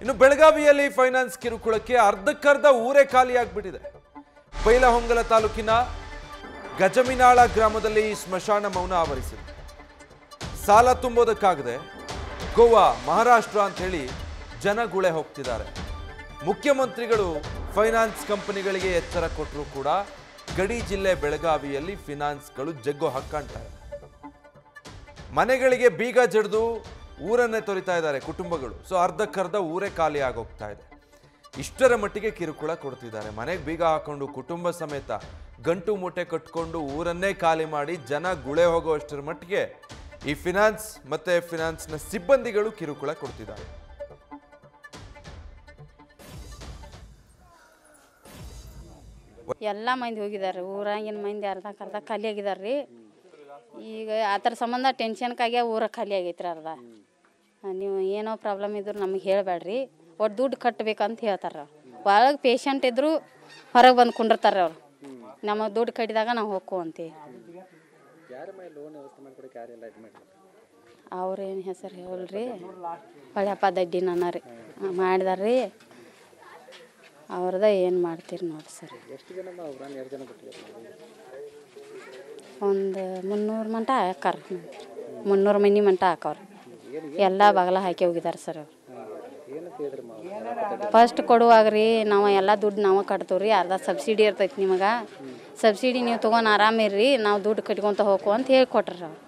ಇನ್ನು ಬೆಳಗಾವಿಯಲ್ಲಿ ಫೈನಾನ್ಸ್ ಕಿರುಕುಳಕ್ಕೆ ಅರ್ಧಕ್ಕರ್ಧ ಊರೇ ಖಾಲಿಯಾಗ್ಬಿಟ್ಟಿದೆ. ಬೈಲಹೊಂಗಲ ತಾಲೂಕಿನ ಗಜಮಿನಾಳ ಗ್ರಾಮದಲ್ಲಿ ಸ್ಮಶಾನ ಮೌನ ಆವರಿಸಿದೆ. ಸಾಲ ತುಂಬೋದಕ್ಕಾಗದೆ ಗೋವಾ, ಮಹಾರಾಷ್ಟ್ರ ಅಂತ ಹೇಳಿ ಜನ ಗುಳೆ ಹೋಗ್ತಿದ್ದಾರೆ. ಮುಖ್ಯಮಂತ್ರಿಗಳು ಫೈನಾನ್ಸ್ ಕಂಪನಿಗಳಿಗೆ ಎಚ್ಚರ ಕೊಟ್ಟರು ಕೂಡ ಗಡಿ ಜಿಲ್ಲೆ ಬೆಳಗಾವಿಯಲ್ಲಿ ಫೈನಾನ್ಸ್ಗಳು ಜಗ್ಗು ಹಾಕ್ಕಾಣ್ತಾರೆ. ಮನೆಗಳಿಗೆ ಬೀಗ ಜಡಿದು ಊರನ್ನೇ ತೊರಿತಾ ಇದ್ದಾರೆ ಕುಟುಂಬಗಳು. ಸೊ ಅರ್ಧಕ್ಕರ್ಧ ಊರೇ ಖಾಲಿ ಆಗೋಗ್ತಾ ಇದೆ. ಇಷ್ಟರ ಮಟ್ಟಿಗೆ ಕಿರುಕುಳ ಕೊಡ್ತಿದ್ದಾರೆ. ಮನೆಗೆ ಬೀಗ ಹಾಕೊಂಡು ಕುಟುಂಬ ಸಮೇತ ಗಂಟು ಮೂಟೆ ಕಟ್ಕೊಂಡು ಊರನ್ನೇ ಖಾಲಿ ಮಾಡಿ ಜನ ಗುಳೆ ಹೋಗುವಷ್ಟರ ಮಟ್ಟಿಗೆ ಈ ಫಿನಾನ್ಸ್ ಮತ್ತೆ ಫಿನಾನ್ಸ್ನ ಸಿಬ್ಬಂದಿಗಳು ಕಿರುಕುಳ ಕೊಡ್ತಿದ್ದಾರೆ. ಎಲ್ಲ ಮಂದಿ ಹೋಗಿದ್ದಾರೆ. ಊರಾಗಿನ ಮಂದಿ ಅರ್ಧಕ್ಕರ್ಧ ಖಾಲಿ ಆಗಿದ್ದಾರೆ ರೀ. ಈಗ ಆ ಥರ ಸಂಬಂಧ ಟೆನ್ಷನ್ಕಾಗೆ ಊರ ಖಾಲಿ ಆಗೈತ್ರಿ ಅರ್ಧ. ನೀವು ಏನೋ ಪ್ರಾಬ್ಲಮ್ ಇದ್ರು ನಮಗೆ ಹೇಳಬೇಡ್ರಿ, ಒಟ್ಟು ದುಡ್ಡು ಕಟ್ಟಬೇಕಂತ ಹೇಳ್ತಾರೆ. ಒಳಗೆ ಪೇಷಂಟ್ ಇದ್ದರೂ ಹೊರಗೆ ಬಂದು ಕುಂಡಿರ್ತಾರೆ ಅವ್ರು. ನಮಗೆ ದುಡ್ಡು ಕಟ್ಟಿದಾಗ ನಾವು ಹೋಗ್ಕೋ ಅಂತೀವಿ. ಅವ್ರೇನು ಹೆಸರು ಹೇಳ್ರಿ, ಹೊಳ್ಯಪ್ಪ ದಡ್ಡಿ ನನ್ನ ರೀ ಮಾಡಿದಾರ್ರಿ. ಅವ್ರದ ಏನು ಮಾಡ್ತೀರಿ ನೋಡಿ ಸರ್. ಒಂದು 300 ಮಂಟ ಹಾಕಾರ, 300 ಮನೆ ಮಂಟ ಹಾಕವ್ರಿ. ಎಲ್ಲ ಬಾಗಲ ಹಾಕಿ ಹೋಗಿದ್ದಾರೆ ಸರ್ ಅವ್ರು. ಫಸ್ಟ್ ಕೊಡುವಾಗ ರೀ ನಾವು ಎಲ್ಲ ದುಡ್ಡು ನಾವು ಕಟ್ತೀವಿ ರೀ. ಅರ್ಧ ಸಬ್ಸಿಡಿ ಇರ್ತೈತಿ ನಿಮಗೆ, ಸಬ್ಸಿಡಿ ನೀವು ತೊಗೊಂಡು ಆರಾಮಿರ್ರಿ, ನಾವು ದುಡ್ಡು ಕಟ್ಕೊತ ಹೋಗು ಅಂತ ಹೇಳಿ ಕೊಟ್ರಿ ಅವ್ರು.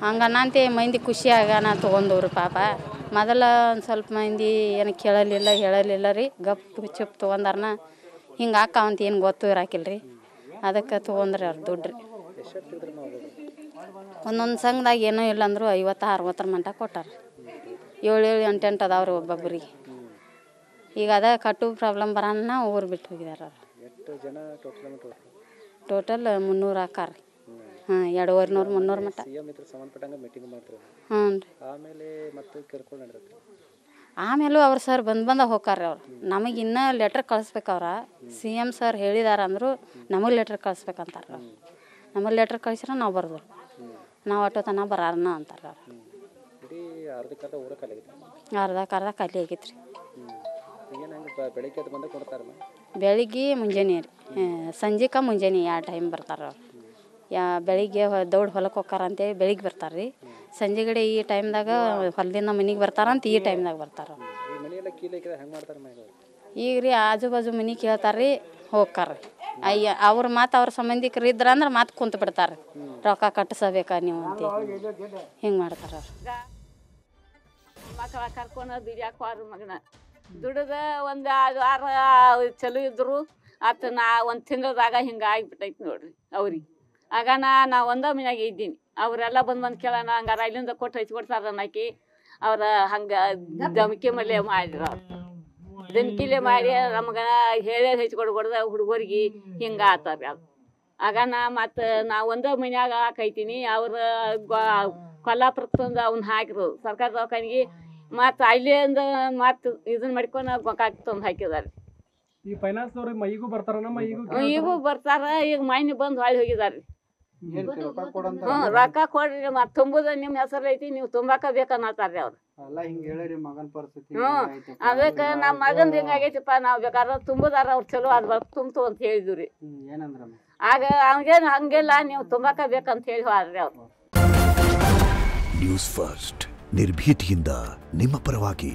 ಹಂಗನ್ನಂತೆ ಮಂದಿ ಖುಷಿಯಾಗ ನಾ ತೊಗೊಂಡವ್ರು. ಪಾಪ ಮೊದಲ ಒಂದು ಸ್ವಲ್ಪ ಮಂದಿ ಏನು ಕೇಳಲಿಲ್ಲ ಹೇಳಲಿಲ್ಲ ರೀ, ಗಪ್ ಚುಪ್ ತೊಗೊಂಡಾರನ. ಹಿಂಗೆ ಹಾಕಾವಂತ ಏನು ಗೊತ್ತು ಇರಾಕಿಲ್ಲ ರೀ, ಅದಕ್ಕೆ ತೊಗೊಂಡ್ರಿ ಅವ್ರು ದುಡ್ಡು ರೀ. ಒಂದೊಂದು ಸಂಘದಾಗ ಏನೂ ಇಲ್ಲ ಅಂದರು 50-60 ಮಂಟ ಕೊಟ್ಟಾರ. 7-8 ಅದಾವ್ರಿ ಒಬ್ಬೊಬ್ಬರಿಗೆ. ಈಗ ಅದ ಕಟ್ಟು ಪ್ರಾಬ್ಲಮ್ ಬರೋಣ ಊರು ಬಿಟ್ಟು ಹೋಗಿದಾರೆ ಅವ್ರು. ಟೋಟಲ್ 300 ಹಾಕಾರ ರೀ. ಹಾಂ, 200-300 ಮಟ್ಟ. ಹ್ಞೂ ರೀ. ಆಮೇಲೂ ಅವ್ರು ಸರ್ ಬಂದ ಹೋಗ್ತಾರೆ ಅವ್ರು. ನಮಗೆ ಇನ್ನೂ ಲೆಟ್ರ್ ಕಳಿಸ್ಬೇಕು. ಅವ್ರ CM ಸರ್ ಹೇಳಿದಾರೆ ಅಂದರು ನಮಗೆ ಲೆಟ್ರ್ ಕಳಿಸ್ಬೇಕಂತಾರೆ ಅವ್ರು. ನಮಗೆ ಲೆಟ್ರ್ ಕಳಿಸ್ರೆ ನಾವು ಬರ್ದು, ನಾವು ಆಟೋ ತನಕ ಬರಾರನ ಅಂತಾರೆ ಅವ್ರು. ಅರ್ಧಕ್ಕರ್ಧ ಖಾಲಿ ಆಗೈತೆ ರೀ. ಬೆಳಿಗ್ಗೆ ಮುಂಜಾನೆ ರೀ, ಸಂಜೆಕ ಮುಂಜಾನೆ 2 ಟೈಮ್ ಬರ್ತಾರೆ ಅವ್ರು. ಬೆಳಿಗ್ಗೆ ದೌಡ್ ಹೊಲಕ್ಕೆ ಹೋಗ್ತಾರ ಅಂತೇಳಿ ಬೆಳಿಗ್ಗೆ ಬರ್ತಾರೆ ರೀ. ಸಂಜೆಗಡೆ ಈ ಟೈಮ್ದಾಗ ಹೊಲದಿಂದ ಮನೆಗೆ ಬರ್ತಾರಂತ ಈ ಟೈಮ್ದಾಗ ಬರ್ತಾರೆ. ಈಗ ರೀ ಆಜು ಬಾಜು ಮನೆ ಕೇಳ್ತಾರೆ ರೀ, ಹೋಗ್ತಾರೆ. ಅವ್ರ ಮಾತು ಅವ್ರ ಸಂಬಂಧಿಕರು ಇದ್ರಂದ್ರೆ ಮಾತು ಕುಂತು ಬಿಡ್ತಾರೆ. ರೊಕ್ಕ ಕಟ್ಟಿಸಬೇಕಾ ನೀವು ಅಂತ ಹಿಂಗೆ ಮಾಡ್ತಾರೆ ಅವ್ರು. ಮಕ್ಕಳ ಕರ್ಕೊಂಡು ದುಡಿಯಾಕೋರು ಮಗನ ದುಡ್ದ ಒಂದು 5 ವಾರ ಚಲೋ ಇದ್ರು ಆತ ನಾ ಒಂದು ತಿಂಗಳದಾಗ ಹಿಂಗೆ ಆಗಿಬಿಟ್ಟೈತಿ ನೋಡ್ರಿ ಅವ್ರಿಗೆ. ಆಗ ನಾ ಒಂದೇ ಮನ್ಯಾಗ ಇದ್ದೀನಿ. ಅವರೆಲ್ಲ ಬಂದು ಕೇಳೋಣ ಹಂಗಾರ ಇಲ್ಲಿಂದ ಕೊಟ್ಟು ಹಚ್ಕೊಡ್ತಾರ ನಾಕಿ ಅವ್ರ ಹಂಗೆ ದಮ್ಕಿ ಮಲೆ ಮಾಡಿದ್ರು. ಅವ್ರು ದಮ್ಕಿಲೆ ಮಾಡಿ ನಮ್ಗೆ ಹೇಳಿ ಹಚ್ಕೊಡ್ಬಾರ್ದು ಹುಡುಗರಿಗೆ ಹಿಂಗೆ ಆತಾರೆ ಅದು. ಆಗ ಮತ್ತು ನಾ ಒಂದೇ ಮನ್ಯಾಗ ಹಾಕೈತೀನಿ. ಅವ್ರ ಕೊಲ್ಲಾಪುರಕ್ಕೆ ತಂದು ಅವ್ನ ಹಾಕಿರೋದು ಸರ್ಕಾರ ದವಾಖಾನಿಗೆ. ಮತ್ತು ಅಲ್ಲಿಂದ ಮತ್ತು ಇದನ್ನ ಮಾಡ್ಕೊಂಡು ಗೋಕಾಕ್ ತಂದು ಹಾಕಿದ್ದಾರೆ. ಈ ಫೈನಾನ್ಸ್ನವ್ರು ಈಗೂ ಬರ್ತಾರ? ಈಗೂ ಬರ್ತಾರ. ಈಗ ಮೈನ್ ಬಂದು ಹೊಳ್ಳಿ ಹೋಗಿದಾರೆ. ರೊಕ್ಕ ಕೊಡ್ರಿ ಮತ್ತೆ ತುಂಬುದ ನಿಮ್ಮ ಹೆಸರು ಐತಿ, ನೀವು ತುಂಬಾಕ ಬೇಕನ್ನತ್ತಾರ್ರಿ ಅವ್ರು. ಅದಕ್ಕೆ ನಮ್ಮ ಮಗಂದು ಹಿಂಗಾಗೈತಿಪ್ಪ, ನಾವು ಬೇಕಾದ್ರೆ ತುಂಬುದಾರ ಅವ್ರು ಚಲೋ ಅದು ತುಂಬ್ತು ಅಂತ ಹೇಳಿದ್ವಿ ರೀ. ಆಗ ಅವ್ಗೇನು ಹಂಗಿಲ್ಲ, ನೀವು ತುಂಬಾಕ ಬೇಕಂತ ಹೇಳಿ ಹೋದ್ರಿ ಅವ್ರು. ನ್ಯೂಸ್ ಫಸ್ಟ್ ನಿರ್ಭೀತಿಯಿಂದ ನಿಮ್ಮ ಪರವಾಗಿ.